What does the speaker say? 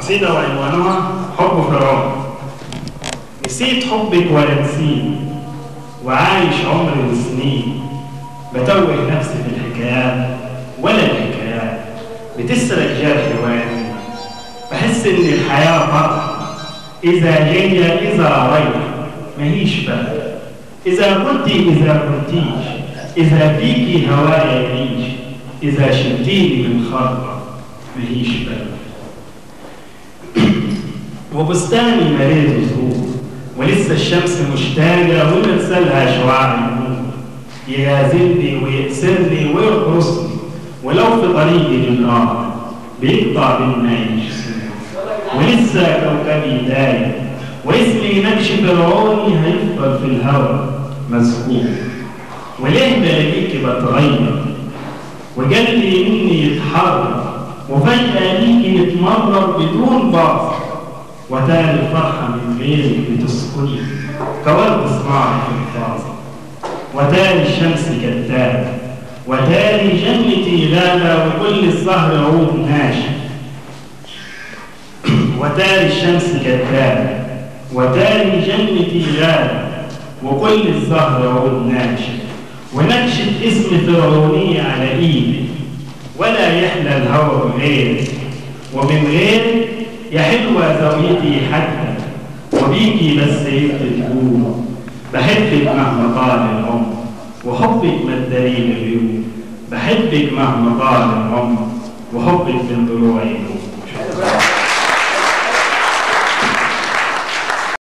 قصيدة وعنوانها حب فرعون. نسيت حبك ولا نسيت وعايش عمري وسنين، بتوه نفسي في الحكايات ولا الحكايات بتسرق جرحي وقتي، بحس ان الحياة فرح إذا جاية إذا رايحة ماهيش فرق، إذا كنتي إذا كنتيش، إذا فيكي هوايا يعيش، إذا شلتيني من خرطة ماهيش فرق. وبستاني مريض زهور ولسه الشمس مشتاقة ومرسلها شعاع النور، يغازلني ويأسرني ويقرصني، ولو في طريقي للنار بيقطع بالنعيش، ولسه كوكبي دايم واسمي نكش فرعوني هيفضل في الهوى مذكور. وليه بلاقيكي بتغير وقلبي مني يتحرك، وفجأة ليكي يتمرر بدون باص، وتالي الفرحة من غيرك بتسكني كورد صناعي في الفاصل، وتالي الشمس كدابة، وتالي جنتي غابة وكل الزهر عود ناشف، وتالي الشمس كدابة، وتالي جنتي غابة وكل الزهر عود ناشف، ونكشف اسم فرعونية على ايدي، ولا يحلى الهوى بغيرك، ومن غيرك يا حلوة زاويتي حتى، وبيكي بس تقول بحبك مهما طال العمر، وحبك ما الدليل اليوم، بحبك مهما طال العمر، وحبك من ضلوعي